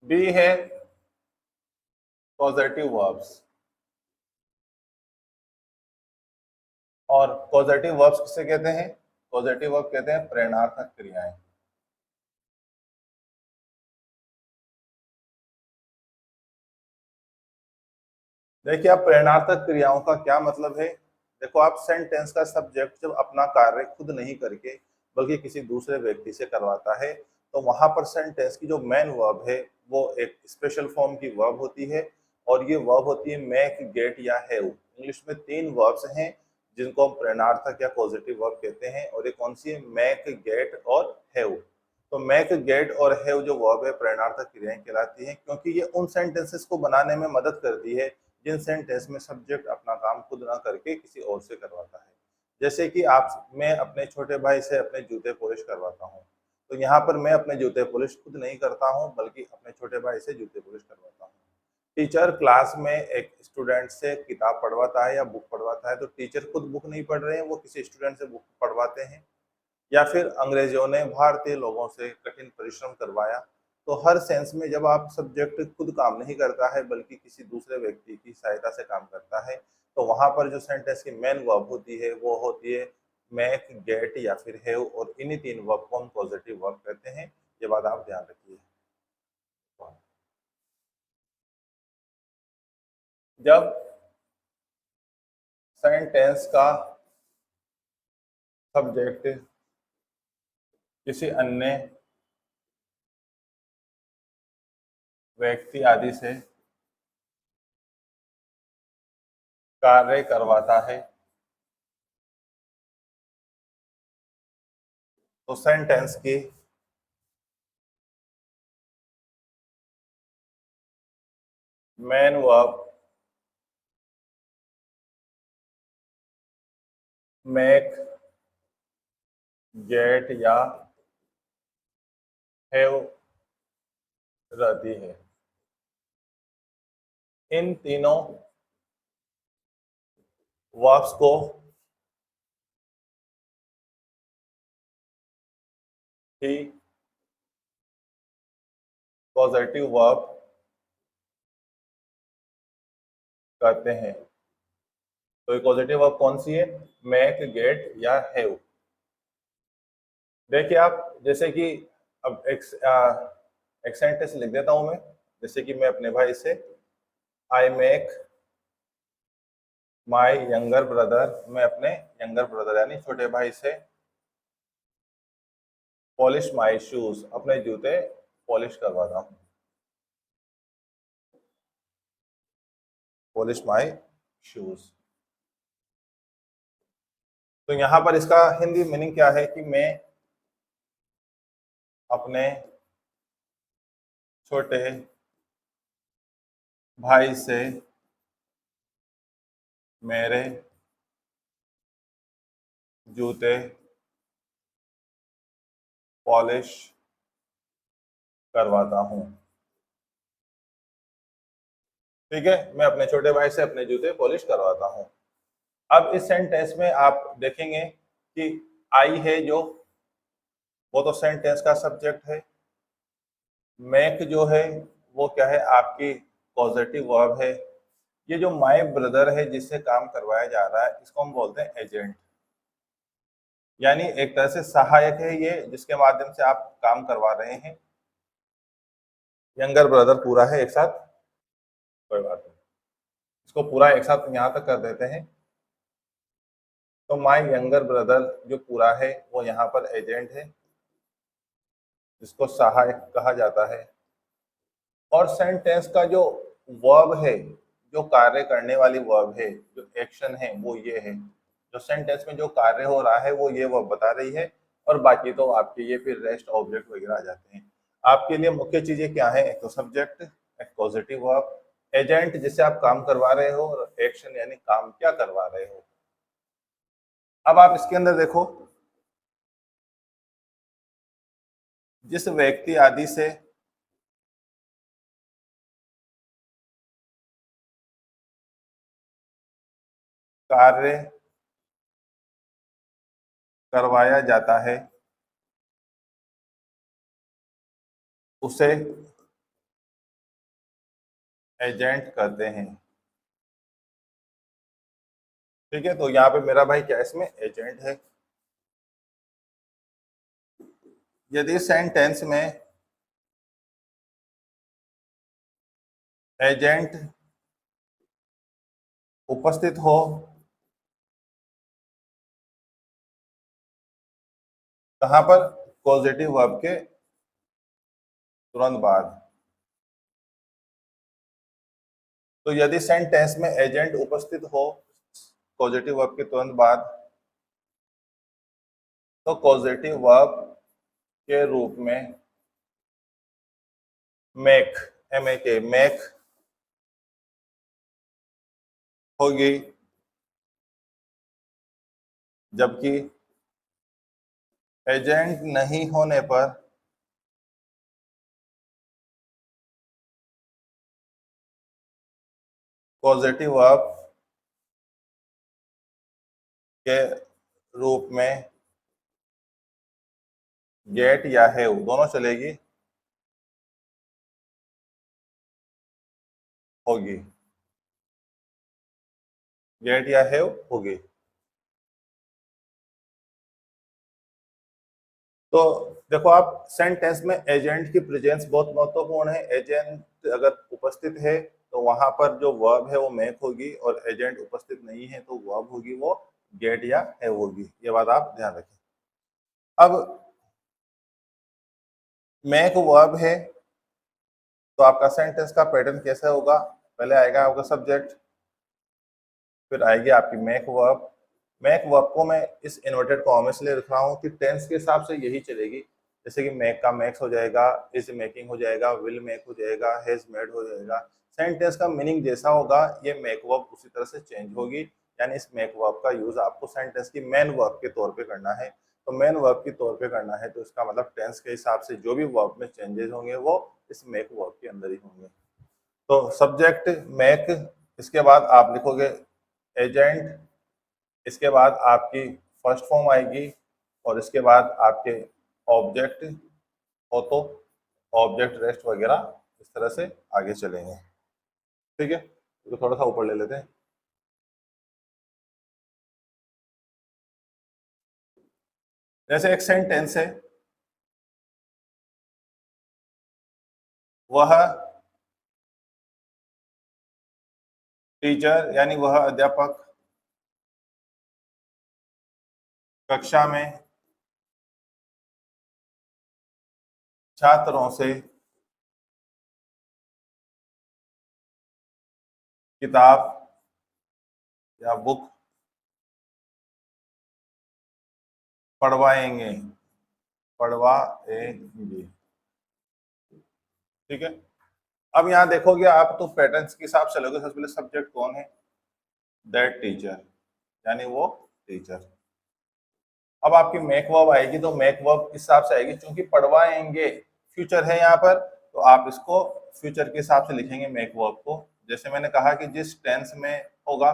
B है positive verbs. और positive verbs किसे कहते हैं? पॉजिटिव वर्ब कहते हैं प्रेरणार्थक क्रियाएं। देखिए, आप प्रेरणार्थक क्रियाओं का क्या मतलब है? देखो, आप सेंटेंस का सब्जेक्ट जब अपना कार्य खुद नहीं करके बल्कि किसी दूसरे व्यक्ति से करवाता है, तो वहां पर सेंटेंस की जो मेन वर्ब है वो एक स्पेशल फॉर्म की वर्ब होती है। और ये वर्ब होती है मेक, गेट या हैव। इंग्लिश में तीन वर्ब्स हैं जिनको हम प्रेरणार्थक या पॉजिटिव वर्ब कहते हैं, और ये कौन सी है? मेक, गेट और हैव। तो मेक, गेट और हैव जो वर्ब है प्रेरणार्थक क्रियाएं कहलाती हैं, क्योंकि ये उन सेंटेंसेस को बनाने में मदद करती है जिन सेंटेंस में सब्जेक्ट अपना काम खुद ना करके किसी और से करवाता है। जैसे कि आप मैं अपने छोटे भाई से अपने जूते पॉलिश करवाता हूँ, तो यहाँ पर मैं अपने जूते पॉलिश खुद नहीं करता हूँ बल्कि अपने छोटे भाई से जूते पॉलिश करवाता हूँ। टीचर क्लास में एक स्टूडेंट से किताब पढ़वाता है या बुक पढ़वाता है, तो टीचर खुद बुक नहीं पढ़ रहे हैं, वो किसी स्टूडेंट से बुक पढ़वाते हैं। या फिर अंग्रेजों ने भारतीय लोगों से कठिन परिश्रम करवाया। तो हर सेंस में जब आप सब्जेक्ट खुद काम नहीं करता है बल्कि किसी दूसरे व्यक्ति की सहायता से काम करता है, तो वहां पर जो सेंटेंस की मेन वर्ब होती है वो होती है मेक, गेट या फिर हैव, और इन्हीं तीन वर्ब को हम पॉजिटिव वर्ब कहते हैं। ये बात आप ध्यान रखिए। जब सेंटेंस का सब्जेक्ट किसी अन्य व्यक्ति आदि से कार्य करवाता है, तो सेंटेंस की मेन वर्ब मेक, गेट या हैव रहती है। इन तीनों वर्ब्स को ही पॉजिटिव वर्ब कहते हैं। तो ये पॉजिटिव वर्ब कौन सी है? मेक, गेट या हैव। देखिए, आप जैसे कि अब एक सेंटेंस लिख देता हूं मैं। जैसे कि मैं अपने भाई से I make my younger brother, मैं अपने यंगर ब्रदर यानी छोटे भाई से पॉलिश माई शूज, अपने जूते पॉलिश करवाता हूँ। Polish my shoes. तो यहाँ पर इसका हिंदी मीनिंग क्या है कि मैं अपने छोटे भाई से मेरे जूते पॉलिश करवाता हूँ। ठीक है, मैं अपने छोटे भाई से अपने जूते पॉलिश करवाता हूँ। अब इस सेंटेंस में आप देखेंगे कि आई है जो, वो तो सेंटेंस का सब्जेक्ट है। मेक जो है वो क्या है? आपकी पॉजिटिव वर्ब है। ये जो माय ब्रदर है जिससे काम करवाया जा रहा है, इसको हम बोलते हैं एजेंट। यानी एक तरह से सहायक है ये, जिसके माध्यम से आप काम करवा रहे हैं। यंगर ब्रदर पूरा है एक साथ, कोई बात नहीं, इसको पूरा एक साथ यहाँ तक कर देते हैं। तो माय यंगर ब्रदर जो पूरा है वो यहाँ पर एजेंट है, जिसको सहायक कहा जाता है। और सेंटेंस का जो वर्ब है, जो कार्य करने वाली वर्ब है, जो एक्शन है, वो ये है। जो सेंटेंस में जो कार्य हो रहा है वो ये वर्ब बता रही है। और बाकी तो आपके ये फिर रेस्ट ऑब्जेक्ट वगैरह आ जाते हैं। आपके लिए मुख्य चीजें क्या है? एक तो सब्जेक्ट, एक पॉजिटिव वर्ब, एजेंट जिससे आप काम करवा रहे हो, और एक्शन यानी काम क्या करवा रहे हो। अब आप इसके अंदर देखो, जिस व्यक्ति आदि से कार्य करवाया जाता है, उसे एजेंट कहते हैं। ठीक है, तो यहाँ पे मेरा भाई क्या इसमें एजेंट है। यदि सेंटेंस में एजेंट उपस्थित हो, कहां पर? पॉजिटिव वर्ब के तुरंत बाद। तो यदि सेंटेंस में एजेंट उपस्थित हो पॉजिटिव वर्ब के तुरंत बाद, तो पॉजिटिव वर्ब के रूप में मेक, एम ए के, मेक होगी। जबकि एजेंट नहीं होने पर पॉजिटिव वर्ब के रूप में गेट या हैव दोनों चलेगी, होगी। गेट या हैव होगी। तो देखो आप, सेंटेंस में एजेंट की प्रेजेंस बहुत महत्वपूर्ण है। एजेंट अगर उपस्थित है तो वहां पर जो वर्ब है वो मेक होगी, और एजेंट उपस्थित नहीं है तो वर्ब होगी वो गेट या हैव होगी। ये बात आप ध्यान रखें। अब मेक वर्ब है, तो आपका सेंटेंस का पैटर्न कैसा होगा? पहले आएगा आपका सब्जेक्ट, फिर आएगी आपकी मेक वर्ब। मेक वर्ब को मैं इस इन्वर्टेड कॉमा इसलिए लिख रहा हूँ कि टेंस के हिसाब से यही चलेगी। जैसे कि मेक का मेक्स हो जाएगा, इज मेकिंग हो जाएगा, विल मेक हो जाएगा, हैज मेड हो जाएगा। सेंटेंस का मीनिंग जैसा होगा ये मेक वर्ब उसी तरह से चेंज होगी। यानी इस मेक वर्ब का यूज आपको सेंटेंस की मेन वर्ब के तौर पे करना है। तो मेन वर्ब के तौर पे करना है तो इसका मतलब टेंस के हिसाब से जो भी वर्ब में चेंजेस होंगे वो इस मेक वर्ब के अंदर ही होंगे। तो सब्जेक्ट मेक, इसके बाद आप लिखोगे एजेंट, इसके बाद आपकी फर्स्ट फॉर्म आएगी, और इसके बाद आपके ऑब्जेक्ट हो तो ऑब्जेक्ट रेस्ट वगैरह इस तरह से आगे चलेंगे। ठीक है, तो थोड़ा सा ऊपर ले लेते हैं। जैसे एक सेंटेंस है, वह टीचर यानी वह अध्यापक कक्षा में छात्रों से किताब या बुक पढ़वाएंगे, पढ़वाएंगे। ठीक है, अब यहाँ देखोगे आप तो पैटर्न्स के हिसाब से लोगे। सबसे पहले सब्जेक्ट कौन है? दैट टीचर, यानी वो टीचर। अब आपकी मेक वर्ब आएगी, तो मेक वर्ब इस हिसाब से आएगी, क्योंकि पढ़वाएंगे फ्यूचर है यहाँ पर, तो आप इसको फ्यूचर के हिसाब से लिखेंगे मेक वर्ब को। जैसे मैंने कहा कि जिस टेंस में होगा,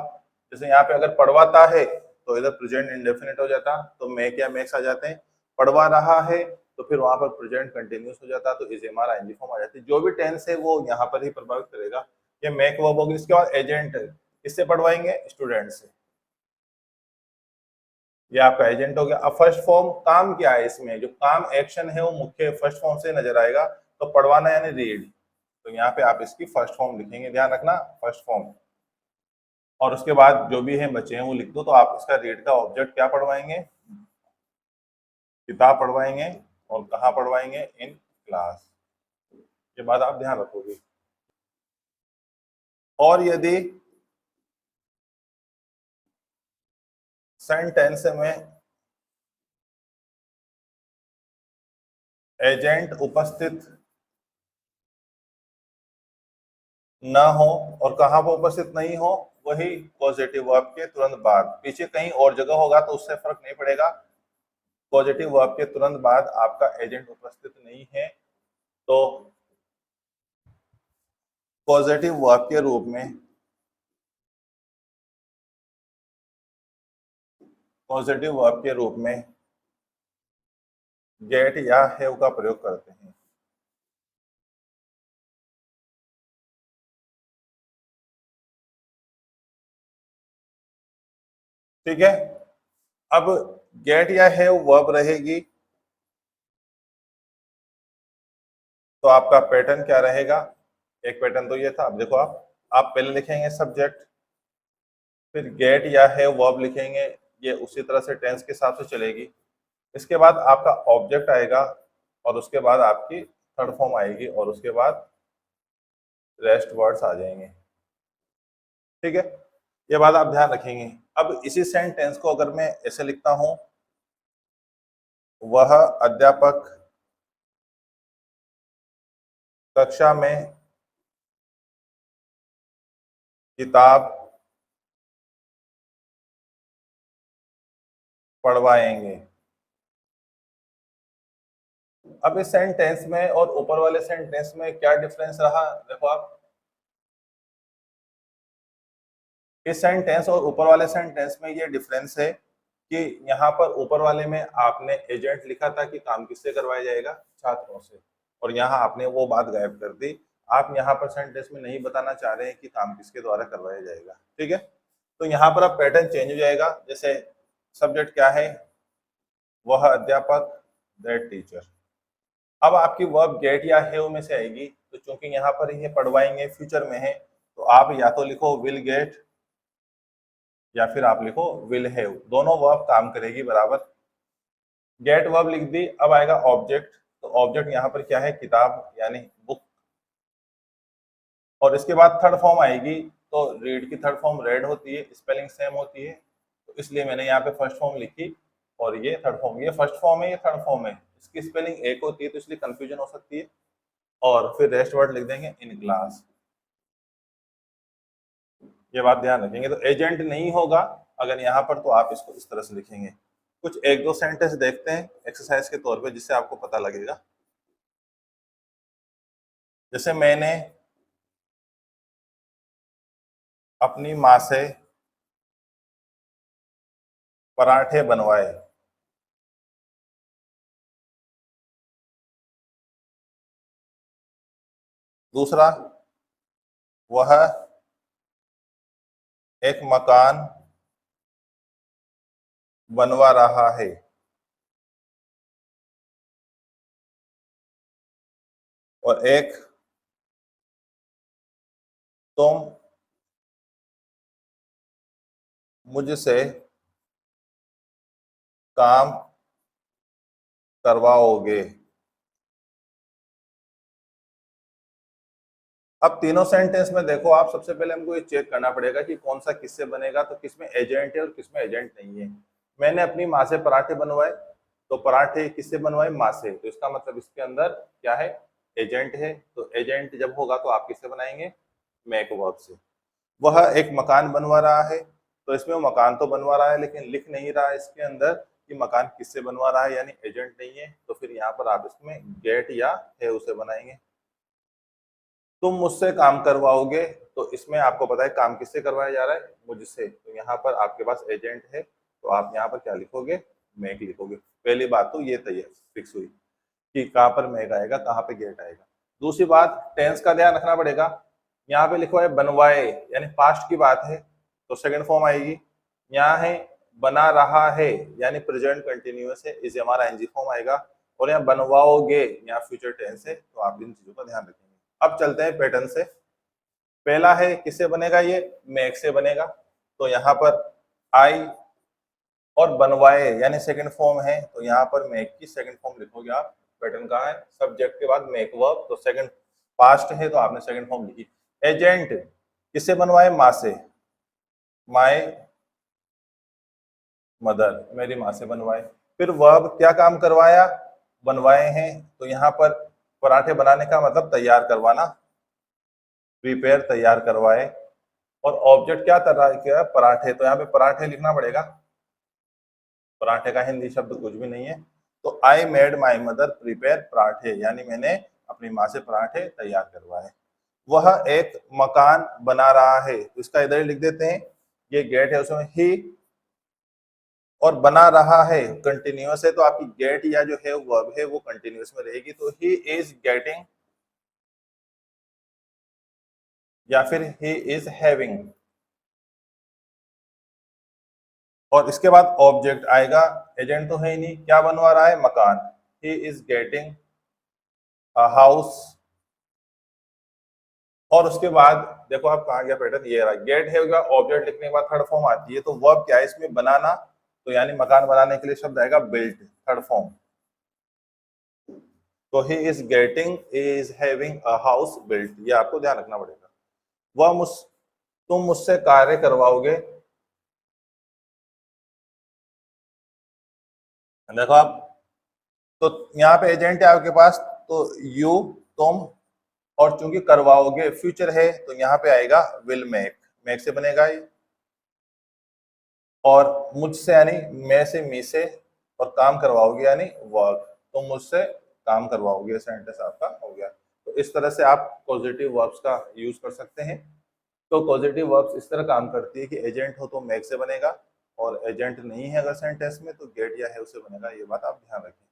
जैसे यहाँ पे अगर पढ़वाता है तो इधर प्रेजेंट इंडेफिनिट हो जाता, तो मेक या मेक्स आ जाते हैं। पढ़वा रहा है तो फिर वहां पर प्रेजेंट कंटिन्यूस हो जाता, तो is am are ING form आ जाती है। जो भी टेंस है वो यहाँ पर ही प्रभावित करेगा। ये मेक वर्ब होगी। इसके बाद एजेंट, किससे पढ़वाएंगे? स्टूडेंट से। ये आपका एजेंट हो गया। अब फर्स्ट फॉर्म काम क्या है? इसमें जो काम एक्शन है वो मुख्य फर्स्ट फॉर्म से नजर आएगा, तो पढ़वाना यानी रीड। तो यहाँ पे आप इसकी फर्स्ट फॉर्म लिखेंगे, ध्यान रखना फर्स्ट फॉर्म। और उसके बाद जो भी है बचे हैं वो लिख दो। तो आप इसका रीड का ऑब्जेक्ट क्या पढ़वाएंगे? किताब पढ़वाएंगे। और कहाँ पढ़वाएंगे? In class. ये बात आप ध्यान रखोगे। और यदि सेंटेंस में एजेंट उपस्थित न हो, और कहाँ पर उपस्थित नहीं हो? वही पॉजिटिव वर्ब के तुरंत बाद। पीछे कहीं और जगह होगा तो उससे फर्क नहीं पड़ेगा। पॉजिटिव वर्ब के तुरंत बाद आपका एजेंट उपस्थित नहीं है, तो पॉजिटिव वर्ब के रूप में, पॉजिटिव वर्ब के रूप में गेट या हैव का प्रयोग करते हैं। ठीक है। अब गेट या हैव वर्ब रहेगी तो आपका पैटर्न क्या रहेगा? एक पैटर्न तो ये था। अब देखो आप पहले लिखेंगे सब्जेक्ट, फिर गेट या हैव वर्ब लिखेंगे, ये उसी तरह से टेंस के हिसाब से चलेगी। इसके बाद आपका ऑब्जेक्ट आएगा और उसके बाद आपकी थर्ड फॉर्म आएगी और उसके बाद रेस्ट वर्ड्स आ जाएंगे। ठीक है, ये बात आप ध्यान रखेंगे। अब इसी सेंटेंस को अगर मैं ऐसे लिखता हूं, वह अध्यापक कक्षा में किताब पढ़वाएंगे। अब इस सेंटेंस में और ऊपर वाले सेंटेंस में क्या डिफरेंस रहा? देखो आप, इस सेंटेंस और ऊपर वाले सेंटेंस में ये डिफरेंस है कि यहाँ पर ऊपर वाले में आपने एजेंट लिखा था कि काम किससे करवाया जाएगा? छात्रों से, और यहाँ आपने वो बात गायब कर दी। आप यहाँ पर सेंटेंस में नहीं बताना चाह रहे हैं कि काम किसके द्वारा करवाया जाएगा। ठीक है, तो यहाँ पर अब पैटर्न चेंज हो जाएगा। जैसे सब्जेक्ट क्या है? वह अध्यापक, दैट टीचर। अब आपकी वर्ब गेट या हैव में से आएगी, तो चूंकि यहाँ पर ये पढ़वाएंगे फ्यूचर में है, तो आप या तो लिखो विल गेट या फिर आप लिखो विल हैव, दोनों वर्ब काम करेगी बराबर। गेट वर्ब लिख दी, अब आएगा ऑब्जेक्ट। तो ऑब्जेक्ट यहाँ पर क्या है? किताब यानी बुक। और इसके बाद थर्ड फॉर्म आएगी, तो रीड की थर्ड फॉर्म रेड होती है, स्पेलिंग सेम होती है, तो इसलिए मैंने यहाँ पे फर्स्ट फॉर्म लिखी और ये थर्ड फॉर्म। ये फर्स्ट फॉर्म है, ये थर्ड फॉर्म है, इसकी स्पेलिंग एक होती है तो इसलिए कंफ्यूजन हो सकती है। और फिर रेस्ट वर्ड लिख देंगे इन क्लास। ये बात ध्यान रखेंगे, तो एजेंट नहीं होगा अगर यहाँ पर, तो आप इसको इस तरह से लिखेंगे। कुछ एक दो सेंटेंस देखते हैं एक्सरसाइज के तौर पे, जिससे आपको पता लगेगा। जैसे मैंने अपनी माँ से पराठे बनवाए। दूसरा, वह एक मकान बनवा रहा है। और एक, तुम मुझसे काम करवाओगे। अब तीनों सेंटेंस में देखो आप, सबसे पहले हमको ये चेक करना पड़ेगा कि कौन सा किससे बनेगा, तो किसमें एजेंट है और किसमें एजेंट नहीं है। मैंने अपनी माँ से पराठे बनवाए, तो पराठे किससे बनवाए? माँ से, तो इसका मतलब इसके अंदर क्या है? एजेंट है। तो एजेंट जब होगा तो आप किससे बनाएंगे? मेक वर्ब से। वह एक मकान बनवा रहा है, तो इसमें वो मकान तो बनवा रहा है लेकिन लिख नहीं रहा है इसके अंदर कि मकान किससे बनवा रहा है, यानी एजेंट नहीं है, तो फिर यहाँ पर आप इसमें गेट या है उसे बनाएंगे। तुम मुझसे काम करवाओगे, तो इसमें आपको पता है काम किससे करवाया जा रहा है? मुझसे, तो यहाँ पर आपके पास एजेंट है, तो आप यहाँ पर क्या लिखोगे? मेक लिखोगे। पहली बात तो ये तय फिक्स हुई कि कहाँ पर मेक आएगा, कहाँ पे गेट आएगा। दूसरी बात, टेंस का ध्यान रखना पड़ेगा। यहाँ पे लिखा है बनवाए, यानी पास्ट की बात है, तो सेकंड फॉर्म आएगी। यहाँ है बना रहा है, यानी प्रेजेंट कंटिन्यूअस है, इसे हमारा एनजी फॉर्म आएगा। और यहाँ बनवाओगे, यहाँ फ्यूचर टेंस है, तो आप इन चीजों का ध्यान रखेंगे। अब चलते हैं पैटर्न से। पहला है किससे बनेगा? ये मेक से बनेगा, तो यहाँ पर आई और बनवाए यानी सेकंड फॉर्म है, तो यहाँ पर मेक की सेकंड फॉर्म लिखोगे आप। पैटर्न कहाँ है? सब्जेक्ट के बाद मेक वर्ब, तो सेकंड पास्ट है तो आपने सेकंड फॉर्म लिखी। एजेंट किससे बनवाए? माँ से, माय मदर, मेरी माँ से बनवाए। फिर वर्ब क्या काम करवाया? बनवाए हैं, तो यहाँ पर पराठे बनाने का मतलब तैयार करवाना, प्रिपेयर तैयार करवाए। और ऑब्जेक्ट क्या तरह क्या? पराठे, तो यहाँ पे पराठे लिखना पड़ेगा। पराठे का हिंदी शब्द कुछ भी नहीं है, तो I made my mother prepare पराठे, यानी मैंने अपनी माँ से पराठे तैयार करवाए। वह एक मकान बना रहा है, तो इसका इधर ही लिख देते हैं। ये गेट है, उसमें ही और बना रहा है कंटिन्यूअस है, तो आपकी गेट या जो है वर्ब है वो कंटिन्यूअस में रहेगी, तो ही इज गेटिंग या फिर ही इज हैविंग। और इसके बाद ऑब्जेक्ट आएगा, एजेंट तो है ही नहीं, क्या बनवा रहा है, मकान। ही इज गेटिंग अ हाउस। और उसके बाद देखो आप कहा गया पैटर्न, ये रहा, गेट है होगा, ऑब्जेक्ट लिखने के बाद थर्ड फॉर्म आती है, तो वर्ब क्या है इसमें, बनाना, तो यानी मकान बनाने के लिए शब्द आएगा बिल्ट, थर्ड फॉर्म। तो he is getting, is having a house built, ये आपको ध्यान रखना पड़ेगा। वह तुम मुझसे कार्य करवाओगे। देखो आप, तो यहाँ पे एजेंट है आपके पास, तो यू, तुम, और चूंकि करवाओगे फ्यूचर है तो यहाँ पे आएगा विल मेक, मेक से बनेगा ये। और मुझसे यानी मैं से, मी से, और काम करवाओगे यानी वर्क, तुम मुझसे काम करवाओगे, सेंटेंस आपका हो गया। तो इस तरह से आप पॉजिटिव वर्ब्स का यूज कर सकते हैं। तो पॉजिटिव वर्ब्स इस तरह काम करती है कि एजेंट हो तो मेक से बनेगा, और एजेंट नहीं है अगर सेंटेंस में तो गेट या है उससे बनेगा, ये बात आप ध्यान रखें।